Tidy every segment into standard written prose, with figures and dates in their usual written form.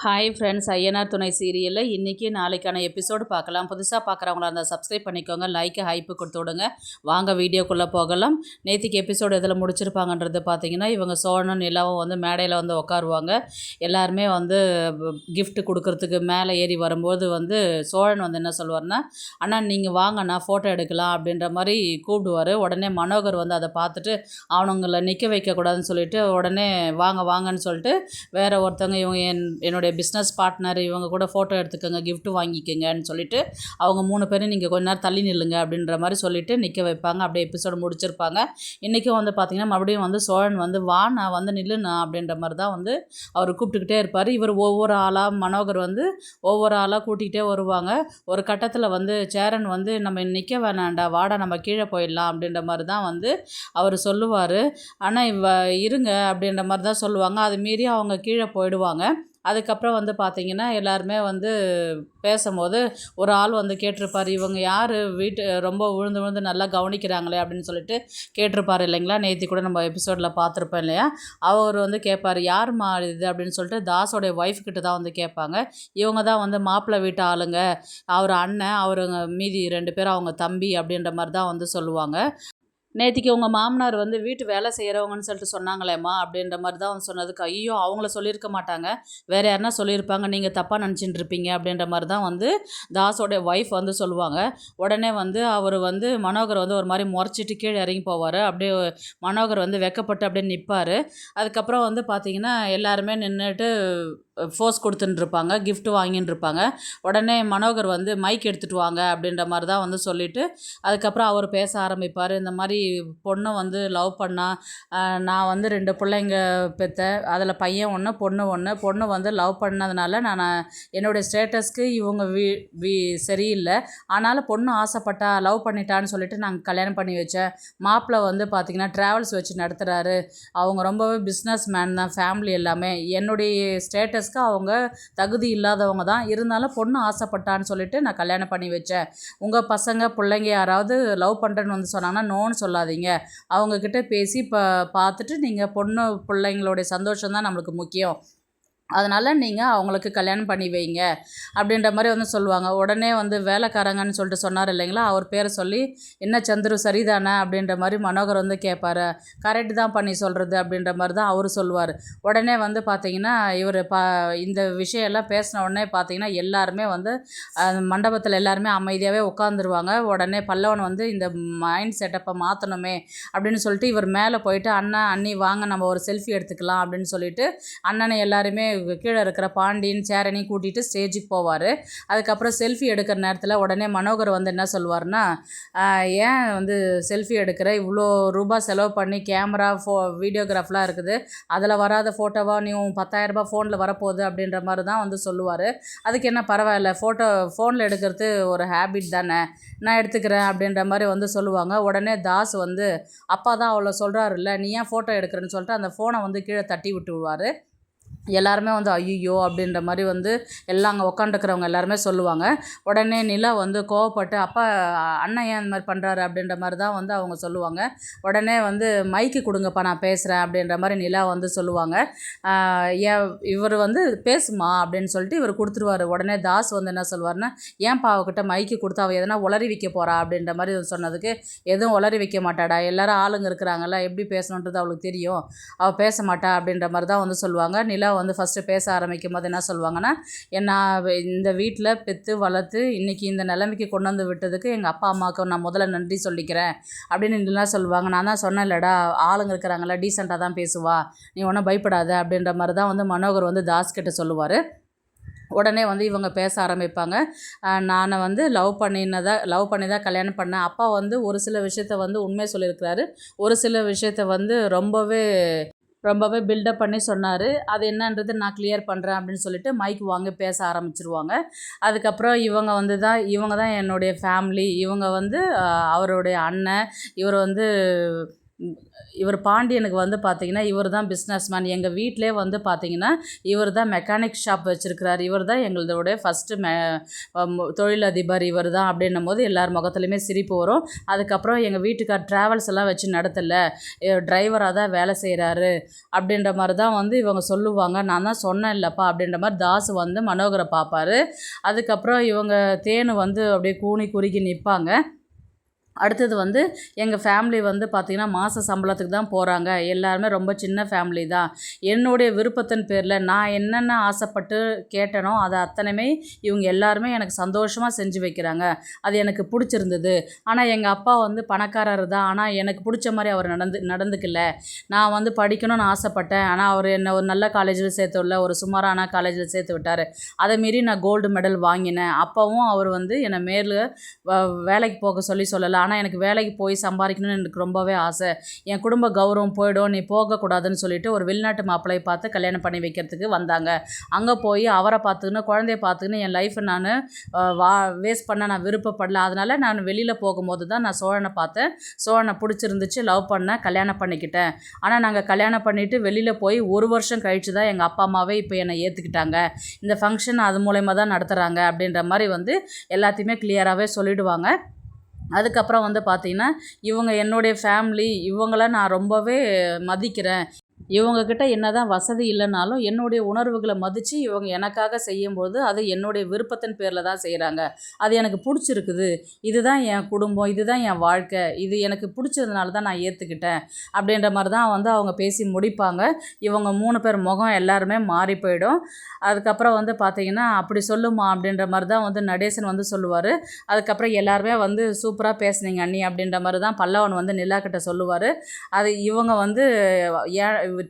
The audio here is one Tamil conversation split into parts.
ஹாய் ஃப்ரெண்ட்ஸ், ஐயனார் துணை சீரியலில் இன்றைக்கி நாளைக்கான எபிசோடு பார்க்கலாம். புதுசாக பார்க்குறவங்களா இருந்தால் சப்ஸ்கிரைப் பண்ணிக்கோங்க, லைக்கு ஹைப்பு கொடுத்து விடுங்க. வாங்க வீடியோக்குள்ளே போகலாம். நேற்றுக்கு எபிசோடு எதில் முடிச்சிருப்பாங்கன்றது பார்த்தீங்கன்னா, இவங்க சோழனும் நிலாவும் வந்து மேடையில் வந்து உட்காருவாங்க. எல்லாருமே வந்து கிஃப்ட் கொடுக்கறதுக்கு மேலே ஏறி வரும்போது வந்து சோழன் வந்து என்ன சொல்லுவார்னா, அண்ணா நீங்கள் வாங்க நான் ஃபோட்டோ எடுக்கலாம் அப்படின்ற மாதிரி கூப்பிடுவார். உடனே மனோகர் வந்து அதை பார்த்துட்டு அவனுங்களை நிற்க வைக்கக்கூடாதுன்னு சொல்லிட்டு உடனே வாங்க வாங்கன்னு சொல்லிட்டு வேற ஒருத்தவங்க இவங்க என்னுடைய பிஸ்னஸ் பார்ட்னர் இவங்க கூட ஃபோட்டோ எடுத்துக்கோங்க, கிஃப்ட் வாங்கிக்கோங்கன்னு சொல்லிட்டு அவங்க 3 பேரும் நீங்கள் கொஞ்ச நேரம் தள்ளி நில்லுங்க அப்படின்ற மாதிரி சொல்லிட்டு நிற்க வைப்பாங்க. அப்படியே எபிசோடு முடிச்சிருப்பாங்க. இன்றைக்கும் வந்து பார்த்திங்கன்னா மறுபடியும் வந்து சோழன் வந்து வா நான் வந்து நில்லுண்ணா அப்படின்ற மாதிரி தான் வந்து அவர் கூப்பிட்டுக்கிட்டே இருப்பார். இவர் ஒவ்வொரு ஆளாக மனோகர் வந்து ஒவ்வொரு ஆளாக கூட்டிகிட்டே வருவாங்க. ஒரு கட்டத்தில் வந்து சேரன் வந்து நம்ம நிற்க வேணாண்டா, வாடா நம்ம கீழே போயிடலாம் அப்படின்ற மாதிரி தான் வந்து அவர் சொல்லுவார். ஆனால் இருங்க அப்படின்ற மாதிரி தான் சொல்லுவாங்க. அது மீறி அவங்க கீழே போயிடுவாங்க. அதுக்கப்புறம் வந்து பார்த்திங்கன்னா எல்லாருமே வந்து பேசும்போது ஒரு ஆள் வந்து கேட்டிருப்பார், இவங்க யார் வீட்டு ரொம்ப விழுந்து விழுந்து நல்லா கவனிக்கிறாங்களே அப்படின்னு சொல்லிட்டு கேட்டிருப்பார் இல்லைங்களா. நேற்று கூட நம்ம எபிசோடில் பார்த்துருப்போம் இல்லையா. அவர் வந்து கேட்பார், யாருமா இது அப்படின்னு சொல்லிட்டு தாஸோடைய ஒய்ஃப் கிட்ட தான் வந்து கேட்பாங்க. இவங்க தான் வந்து மாப்பிள்ளை வீட்டு ஆளுங்க, அவர் அண்ணன், அவருங்க மீதி 2 பேர் அவங்க தம்பி அப்படின்ற மாதிரி தான் வந்து சொல்லுவாங்க. நேத்திக்கு உங்கள் மாமனார் வந்து வீட்டு வேலை செய்கிறவங்கன்னு சொல்லிட்டு சொன்னாங்களேம்மா அப்படின்ற மாதிரி தான் வந்து சொன்னதுக்கு, ஐயோ அவங்கள சொல்லியிருக்க மாட்டாங்க, வேறு யாருன்னா சொல்லியிருப்பாங்க, நீங்கள் தப்பாக நினச்சிட்டு இருப்பீங்க அப்படின்ற மாதிரி தான் வந்து தாஸோடைய ஒய்ஃப் வந்து சொல்லுவாங்க. உடனே வந்து அவர் வந்து மனோகர் வந்து ஒரு மாதிரி முறைச்சிட்டு கீழே இறங்கி போவார். அப்படியே மனோகர் வந்து வெக்கப்பட்டு அப்படியே நிற்பார். அதுக்கப்புறம் வந்து பார்த்திங்கன்னா எல்லாருமே நின்றுட்டு ஃபோர்ஸ் கொடுத்துட்டுருப்பாங்க, கிஃப்ட் வாங்கின்னு இருப்பாங்க. உடனே மனோகர் வந்து மைக் எடுத்துகிட்டு வாங்க அப்படின்ற மாதிரி தான் வந்து சொல்லிவிட்டு அதுக்கப்புறம் அவர் பேச ஆரம்பிப்பார். இந்த மாதிரி பொண்ணு வந்து லவ் பண்ணா, நான் வந்து 2 பிள்ளைங்க பெற்றேன், அதில் பையன் 1 பொண்ணு 1. பொண்ணு வந்து லவ் பண்ணதுனால நான் என்னுடைய ஸ்டேட்டஸ்க்கு இவங்க சரியில்லை, ஆனாலும் பொண்ணு ஆசைப்பட்டா லவ் பண்ணிட்டான்னு சொல்லிட்டு நாங்கள் கல்யாணம் பண்ணி வச்சேன். மாப்பிள்ளை வந்து பார்த்திங்கன்னா ட்ராவல்ஸ் வச்சு நடத்துகிறாரு, அவங்க ரொம்பவே பிஸ்னஸ் மேன் தான், ஃபேமிலி எல்லாமே என்னுடைய ஸ்டேட்டஸ்க்கு அவங்க தகுதி இல்லாதவங்க தான், இருந்தாலும் பொண்ணு ஆசைப்பட்டான்னு சொல்லிட்டு நான் கல்யாணம் பண்ணி வச்சேன். உங்கள் பசங்க பிள்ளைங்க யாராவது லவ் பண்ணுறேன்னு வந்து சொன்னாங்கன்னா நோன்னு சொல்லாதீங்க, அவங்கக்கிட்ட பேசி பார்த்துட்டு நீங்கள் பொண்ணு பிள்ளைங்களுடைய சந்தோஷம் தான் நம்மளுக்கு முக்கியம், அதனால் நீங்கள் அவங்களுக்கு கல்யாணம் பண்ணி வைங்க அப்படின்ற மாதிரி வந்து சொல்லுவாங்க. உடனே வந்து வேலைக்காரங்கன்னு சொல்லிட்டு சொன்னார் இல்லைங்களா, அவர் பேரை சொல்லி என்ன சந்துரு சரிதானே அப்படின்ற மாதிரி மனோகர் வந்து கேட்பார். கரெக்டு தான் பண்ணி சொல்கிறது அப்படின்ற மாதிரி தான் அவர் சொல்லுவார். உடனே வந்து பார்த்திங்கன்னா இவர் இந்த விஷயம்லாம் பேசின உடனே பார்த்திங்கன்னா எல்லாருமே வந்து மண்டபத்தில் எல்லாருமே அமைதியாகவே உட்காந்துருவாங்க. உடனே பல்லவன் வந்து இந்த மைண்ட் செட்டப்பை மாற்றணுமே அப்படின்னு சொல்லிட்டு இவர் மேலே போயிட்டு, அண்ணன் அண்ணி வாங்க நம்ம ஒரு செல்ஃபி எடுத்துக்கலாம் அப்படின்னு சொல்லிட்டு அண்ணனை எல்லாருமே கீழே இருக்கிற பாண்டியன் சேரனி கூட்டிகிட்டு ஸ்டேஜுக்கு போவார். அதுக்கப்புறம் செல்ஃபி எடுக்கிற நேரத்தில் உடனே மனோகர் வந்து என்ன சொல்லுவார்னா, ஏன் வந்து செல்ஃபி எடுக்கிற, இவ்வளோ ரூபா செலவு பண்ணி கேமரா வீடியோகிராஃப்லாம் இருக்குது, அதில் வராத ஃபோட்டோவாக நீ 10,000 ரூபாய் ஃபோனில் வரப்போகுது அப்படின்ற மாதிரி தான் வந்து சொல்லுவார். அதுக்கு என்ன பரவாயில்ல, ஃபோனில் எடுக்கிறது ஒரு ஹேபிட் தானே, நான் எடுத்துக்கிறேன் அப்படின்ற மாதிரி வந்து சொல்லுவாங்க. உடனே தாஸ் வந்து அப்பா தான் அவ்வளோ சொல்கிறாருல்ல, நீ ஏன் ஃபோட்டோ எடுக்கிறேன்னு சொல்லிட்டு அந்த ஃபோனை வந்து கீழே தட்டி விட்டுருவார். எல்லாருமே வந்து ஐயோ அப்படின்ற மாதிரி வந்து எல்லாம் அங்கே உட்காந்துருக்கிறவங்க எல்லாருமே சொல்லுவாங்க. உடனே நிலா வந்து கோவப்பட்டு, அப்பா அண்ணன் ஏன் இந்த மாதிரி பண்ணுறாரு அப்படின்ற மாதிரி தான் வந்து அவங்க சொல்லுவாங்க. உடனே வந்து மைக்கு கொடுங்கப்பா நான் பேசுகிறேன் அப்படின்ற மாதிரி நிலா வந்து சொல்லுவாங்க. இவர் வந்து பேசுமா அப்படின்னு சொல்லிட்டு இவர் கொடுத்துருவார். உடனே தாஸ் வந்து என்ன சொல்லுவார்னா, ஏன்ப்பா அவகிட்ட மைக்கு கொடுத்தா அவள் எதனா உளறி வைக்க போகிறா அப்படின்ற மாதிரி சொன்னதுக்கு, எதுவும் உளறி வைக்க மாட்டாடா, எல்லாரும் ஆளுங்க இருக்கிறாங்கல்ல, எப்படி பேசணுன்றது அவளுக்கு தெரியும், அவள் பேச மாட்டா அப்படின்ற மாதிரி தான் வந்து சொல்லுவாங்க. நிலா வந்து ஃபஸ்ட்டு பேச ஆரம்பிக்கும் போது என்ன சொல்லுவாங்கன்னா, நான் இந்த வீட்டில் பெற்று வளர்த்து இன்றைக்கி இந்த நிலைமைக்கு கொண்டு வந்து விட்டதுக்கு எங்கள் அப்பா அம்மாவுக்கு நான் முதல்ல நன்றி சொல்லிக்கிறேன் அப்படின்னு இதெல்லாம் சொல்லுவாங்க. நான் தான் சொன்னேன் இல்லைடா, ஆளுங்க இருக்கிறாங்களா, டீசெண்டாக தான் பேசுவா, நீ ஒன்றும் பயப்படாத அப்படின்ற மாதிரி தான் வந்து மனோகர் வந்து தாஸ்கிட்ட சொல்லுவார். உடனே வந்து இவங்க பேச ஆரம்பிப்பாங்க. நான் வந்து லவ் பண்ணி தான் கல்யாணம் பண்ணேன், அப்பா வந்து ஒரு சில விஷயத்த வந்து உண்மையை சொல்லியிருக்கிறாரு, ஒரு சில விஷயத்த வந்து ரொம்பவே பில்டப் பண்ணி சொன்னார், அது என்னன்றது நான் கிளியர் பண்ணுறேன் அப்படின்னு சொல்லிட்டு மைக் வாங்கி பேச ஆரம்பிச்சிருவாங்க. அதுக்கப்புறம் இவங்க தான் என்னுடைய ஃபேமிலி, இவங்க வந்து அவருடைய அண்ணன், இவர் வந்து இவர் பாண்டியனுக்கு வந்து பார்த்திங்கன்னா இவர் தான் பிஸ்னஸ்மேன். எங்கள் வீட்டிலே வந்து பார்த்திங்கன்னா இவர் தான் மெக்கானிக் ஷாப் வச்சுருக்கிறார். இவர் தான் எங்களோடைய ஃபஸ்ட்டு தொழிலதிபர் இவர் தான் அப்படின்னும் போது எல்லார் முகத்துலையுமே சிரிப்பு வரும். அதுக்கப்புறம் எங்கள் வீட்டுக்கார் ட்ராவல்ஸ் எல்லாம் வச்சு நடத்தலை, டிரைவராக தான் வேலை செய்கிறாரு அப்படின்ற மாதிரி தான் வந்து இவங்க சொல்லுவாங்க. நான் தான் சொன்னேன் இல்லைப்பா அப்படின்ற மாதிரி தாசு வந்து மனோகரை பார்ப்பார். அதுக்கப்புறம் இவங்க தேனு வந்து அப்படியே கூனி குறுகி நிற்பாங்க. அடுத்தது வந்து எங்கள் ஃபேமிலி வந்து பார்த்திங்கன்னா மாத சம்பளத்துக்கு தான் போகிறாங்க. எல்லாருமே ரொம்ப சின்ன ஃபேமிலி தான். என்னுடைய விருப்பத்தின் பேரில் நான் என்னென்ன ஆசைப்பட்டு கேட்டனோ அதை அத்தனையுமே இவங்க எல்லாருமே எனக்கு சந்தோஷமாக செஞ்சு வைக்கிறாங்க. அது எனக்கு பிடிச்சிருந்தது. ஆனால் எங்கள் அப்பா வந்து பணக்காரர் தான், ஆனால் எனக்கு பிடிச்ச மாதிரி அவர் நடந்துக்கல. நான் வந்து படிக்கணும்னு ஆசைப்பட்டேன், ஆனால் அவர் என்னை ஒரு நல்ல காலேஜில் சேர்த்து விடல, ஒரு சுமாரான காலேஜில் சேர்த்து விட்டார். அதை மீறி நான் கோல்டு மெடல் வாங்கினேன். அப்போவும் அவர் வந்து என்னை மேலே வேலைக்கு போக சொல்லலை. ஆனால் எனக்கு வேலைக்கு போய் சம்பாதிக்கணும்னு எனக்கு ரொம்பவே ஆசை. என் குடும்ப கௌரவம் போயிடும், நீ போகக்கூடாதுன்னு சொல்லிட்டு ஒரு வெளிநாட்டு மாப்பிள்ளையை பார்த்து கல்யாணம் பண்ணி வைக்கிறதுக்கு வந்தாங்க. அங்கே போய் அவரை பார்த்துக்கின்னு குழந்தைய பார்த்துக்கின்னு என் லைஃப்பை நான் வேஸ்ட் பண்ண நான் விருப்பப்படல. அதனால் நான் வெளியில் போகும்போது தான் நான் சோழனை பார்த்தேன். சோழனை பிடிச்சிருந்துச்சு, லவ் பண்ணேன், கல்யாணம் பண்ணிக்கிட்டேன். ஆனால் நாங்கள் கல்யாணம் பண்ணிவிட்டு வெளியில் போய் 1 வருஷம் கழித்து தான் எங்கள் அப்பா அம்மாவே இப்போ என்னை ஏற்றுக்கிட்டாங்க. இந்த ஃபங்க்ஷன் அது மூலயமா தான் நடத்துகிறாங்க அப்படின்ற மாதிரி வந்து எல்லாத்தையுமே கிளியராகவே சொல்லிவிடுவாங்க. அதுக்கப்புறம் வந்து பார்த்திங்கன்னா இவங்க என்னுடைய ஃபேமிலி, இவங்கள நான் ரொம்பவே மதிக்கிறேன். இவங்கக்கிட்ட என்ன தான் வசதி இல்லைனாலும் என்னுடைய உணர்வுகளை மதித்து இவங்க எனக்காக செய்யும்போது அது என்னுடைய விருப்பத்தின் பேரில் தான் செய்கிறாங்க. அது எனக்கு பிடிச்சிருக்குது. இதுதான் என் குடும்பம், இதுதான் என் வாழ்க்கை, இது எனக்கு பிடிச்சதுனால தான் நான் ஏற்றுக்கிட்டேன் அப்படின்ற மாதிரி தான் வந்து அவங்க பேசி முடிப்பாங்க. இவங்க 3 பேர் முகம் எல்லாருமே மாறி போயிடும். அதுக்கப்புறம் வந்து பார்த்திங்கன்னா அப்படி சொல்லுமா அப்படின்ற மாதிரி தான் வந்து நடேசன் வந்து சொல்லுவார். அதுக்கப்புறம் எல்லாருமே வந்து சூப்பராக பேசுனீங்க அண்ணி அப்படின்ற மாதிரி தான் பல்லவன் வந்து நிலாக்கிட்ட சொல்லுவார். அது இவங்க வந்து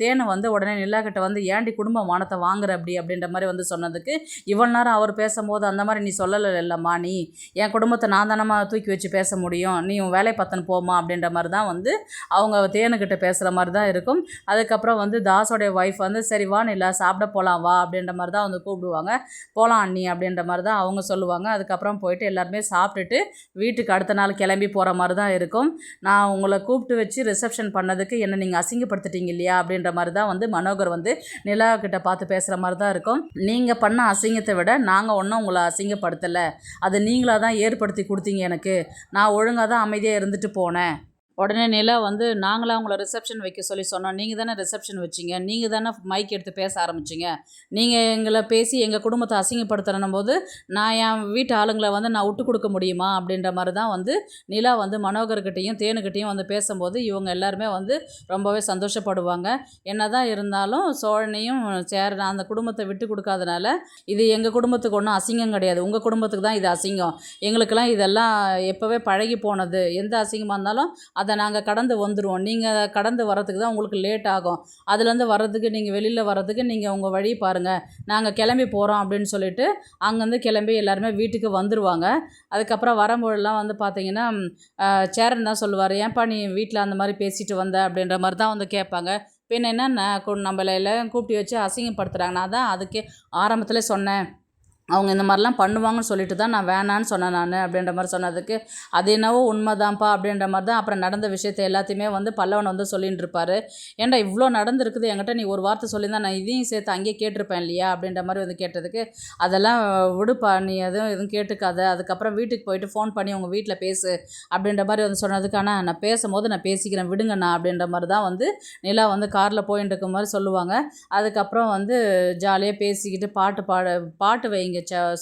தேனை வந்து உடனே நிலாக்கிட்ட வந்து ஏண்டி குடும்ப மானத்தை வாங்குற அப்படின்ற மாதிரி வந்து சொன்னதுக்கு இவ்வளோ நேரம் அவர் பேசும்போது அந்த மாதிரி நீ சொல்லலை இல்லைம்மா, நீ என் குடும்பத்தை நான் தானம்மா தூக்கி வச்சு பேச முடியும், நீ உன் வேலை பத்தன் போமா அப்படின்ற மாதிரி தான் வந்து அவங்க தேனுக்கிட்ட பேசுகிற மாதிரி தான் இருக்கும். அதுக்கப்புறம் வந்து தாஸோடைய ஒய்ஃப் வந்து சரி வா நிலா சாப்பிட போகலாம் வா அப்படின்ற மாதிரி தான் வந்து கூப்பிடுவாங்க. போகலாம் அண்ணி அப்படின்ற மாதிரி தான் அவங்க சொல்லுவாங்க. அதுக்கப்புறம் போயிட்டு எல்லாருமே சாப்பிட்டுட்டு வீட்டுக்கு அடுத்த நாள் கிளம்பி போகிற மாதிரி தான் இருக்கும். நான் உங்களை கூப்பிட்டு வச்சு ரிசப்ஷன் பண்ணதுக்கு என்னை நீங்கள் அசிங்கப்படுத்திட்டீங்க இல்லையா அப்படின்ற மாதிரி தான் வந்து மனோகர் வந்து நிலா கிட்ட பார்த்து பேசுகிற மாதிரி தான் இருக்கும். நீங்கள் பண்ண அசிங்கத்தை விட நாங்கள் ஒன்றும் உங்களை அசிங்கப்படுத்தலை, அது நீங்களாக தான் ஏற்படுத்தி கொடுத்தீங்க எனக்கு, நான் ஒழுங்காக தான் அமைதியாக இருந்துட்டு போனேன். உடனே நிலா வந்து நாங்களாம் உங்களை ரிசப்ஷன் வைக்க சொல்லி சொன்னோம், நீங்கள் தானே ரிசப்ஷன் வச்சிங்க, நீங்கள் தானே மைக் எடுத்து பேச ஆரம்பிச்சிங்க, நீங்கள் எங்களை பேசி எங்கள் குடும்பத்தை அசிங்கப்படுத்துறனும் போது நான் என் வீட்டு ஆளுங்களை வந்து நான் விட்டு கொடுக்க முடியுமா அப்படின்ற மாதிரி தான் வந்து நிலா வந்து மனோகர்கிட்டையும் தேனுக்கிட்டையும் வந்து பேசும்போது இவங்க எல்லாருமே வந்து ரொம்பவே சந்தோஷப்படுவாங்க. என்ன தான் இருந்தாலும் சோழனையும் அந்த குடும்பத்தை விட்டு கொடுக்காதனால இது எங்கள் குடும்பத்துக்கு ஒன்றும் அசிங்கம் கிடையாது, உங்கள் குடும்பத்துக்கு தான் இது அசிங்கம், எங்களுக்கெல்லாம் இதெல்லாம் எப்போவே பழகி போனது, எந்த அசிங்கமாக இருந்தாலும் அதை நாங்கள் கடந்து வந்துடுவோம், நீங்கள் கடந்து வர்றதுக்கு தான் உங்களுக்கு லேட் ஆகும், அதுலேருந்து வர்றதுக்கு நீங்கள் வெளியில் வர்றதுக்கு நீங்கள் உங்கள் வழி பாருங்கள், நாங்கள் கிளம்பி போகிறோம் அப்படின்னு சொல்லிட்டு அங்கேருந்து கிளம்பி எல்லாருமே வீட்டுக்கு வந்துடுவாங்க. அதுக்கப்புறம் வரும்போதெல்லாம் வந்து பார்த்திங்கன்னா சேரன் தான் சொல்லுவார், ஏன்ப்பா நீ வீட்டில் அந்த மாதிரி பேசிட்டு வந்த அப்படின்ற மாதிரி தான் வந்து கேட்பாங்க. பின்ன என்ன நம்மள எல்லாம் கூப்பிட்டு வச்சு அசிங்கப்படுத்துகிறாங்க, நான் தான் அதுக்கே ஆரம்பத்தில் சொன்னேன், அவங்க இந்த மாதிரிலாம் பண்ணுவாங்கன்னு சொல்லிட்டு தான் நான் வேணான்னு சொன்னேன் நான் அப்படின்ற மாதிரி சொன்னதுக்கு அது என்னவோ உண்மைதான்ப்பா அப்படின்ற மாதிரி தான் அப்புறம் நடந்த விஷயத்தை எல்லாத்தையுமே வந்து பல்லவன் வந்து சொல்லின்னு இருப்பார். ஏன்டா இவ்வளோ நடந்துருக்குது, என்கிட்ட நீ ஒரு வார்த்தை சொல்லியிருந்தா நான் இதையும் சேர்த்து அங்கேயே கேட்டிருப்பேன் இல்லையா அப்படின்ற மாதிரி வந்து கேட்டதுக்கு அதெல்லாம் விடுப்பா, நீ எதுவும் கேட்டுக்காத, அதுக்கப்புறம் வீட்டுக்கு போயிட்டு ஃபோன் பண்ணி உங்கள் வீட்டில் பேசு அப்படின்ற மாதிரி வந்து சொன்னதுக்கு ஆனால் நான் பேசும்போது நான் பேசிக்கிறேன் விடுங்கண்ணா அப்படின்ற மாதிரி தான் வந்து நிலா வந்து காரில் போயின்னு இருக்க மாதிரி சொல்லுவாங்க. அதுக்கப்புறம் வந்து ஜாலியாக பேசிக்கிட்டு பாட்டு வைங்க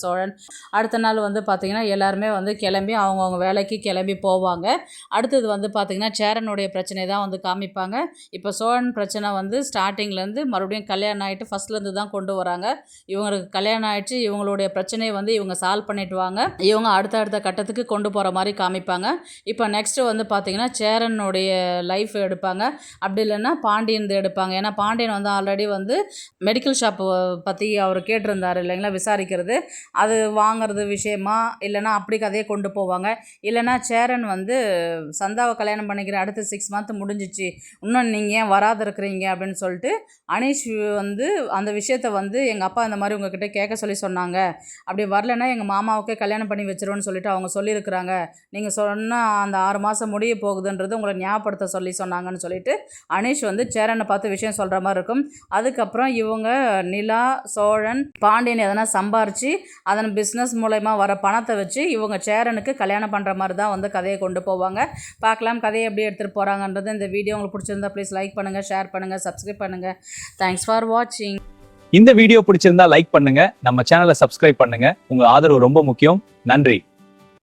சோழன். அடுத்த நாள் வந்து பார்த்திங்கன்னா எல்லாருமே வந்து கிளம்பி அவங்கவுங்க வேலைக்கு கிளம்பி போவாங்க. அடுத்தது வந்து பார்த்திங்கன்னா சேரனுடைய பிரச்சனை தான் வந்து காமிப்பாங்க. இப்போ சோழன் பிரச்சனை வந்து ஸ்டார்டிங்லேருந்து மறுபடியும் கல்யாணம் ஆகிட்டு ஃபஸ்ட்லேருந்து தான் கொண்டு வராங்க. இவங்களுக்கு கல்யாணம் ஆகிடுச்சு, இவங்களுடைய பிரச்சனையை வந்து இவங்க சால்வ் பண்ணிட்டு வாங்க, இவங்க அடுத்த கட்டத்துக்கு கொண்டு போகிற மாதிரி காமிப்பாங்க. இப்போ நெக்ஸ்ட்டு வந்து பார்த்திங்கன்னா சேரனுடைய லைஃப் எடுப்பாங்க, அப்படி இல்லைன்னா பாண்டியன் எடுப்பாங்க. ஏன்னா பாண்டியன் வந்து ஆல்ரெடி வந்து மெடிக்கல் ஷாப்பு பற்றி அவர் கேட்டிருந்தார் இல்லைங்களா, விசாரிக்கிறது அப்படிங்கிறது, அது வாங்குறது விஷயமா இல்லைனா அப்படி கதையை கொண்டு போவாங்க. இல்லைனா சேரன் வந்து சந்தாவை கல்யாணம் பண்ணிக்கிற அடுத்த 6 மந்த் முடிஞ்சிச்சு, இன்னும் நீங்கள் ஏன் வராது இருக்கிறீங்க அப்படின்னு சொல்லிட்டு அனீஷ் வந்து அந்த விஷயத்த வந்து எங்கள் அப்பா இந்த மாதிரி உங்ககிட்ட கேட்க சொல்லி சொன்னாங்க, அப்படி வரலைன்னா எங்கள் மாமாவுக்கே கல்யாணம் பண்ணி வச்சிருவோன்னு சொல்லிட்டு அவங்க சொல்லியிருக்கிறாங்க, நீங்கள் சொன்னால் அந்த 6 மாதம் முடிய போகுதுன்றது உங்களை ஞாபகப்படுத்த சொல்லி சொன்னாங்கன்னு சொல்லிட்டு அனீஷ் வந்து சேரனை பார்த்து விஷயம் சொல்கிற மாதிரி இருக்கும். அதுக்கப்புறம் இவங்க நிலா, சோழன், பாண்டியன் எதனா சம்பாரித்து அதன் பிஸ்னஸ் மூலயமா வர பணத்தை வச்சு இவங்க சேரனுக்கு கல்யாணம் பண்ணுற மாதிரி தான் வந்து கதையை கொண்டு போவாங்க. பார்க்கலாம் கதையை எப்படி எடுத்துகிட்டு போகிறாங்கன்றது. இந்த வீடியோ உங்களுக்கு பிடிச்சிருந்தா ப்ளீஸ் லைக் பண்ணுங்கள், ஷேர் பண்ணுங்கள், சப்ஸ்கிரைப் பண்ணுங்கள். தேங்க்ஸ் ஃபார் வாட்சிங். இந்த வீடியோ பிடிச்சிருந்தா லைக் பண்ணுங்க, நம்ம சேனலை சப்ஸ்கிரைப் பண்ணுங்க. உங்க ஆதரவு ரொம்ப முக்கியம். நன்றி.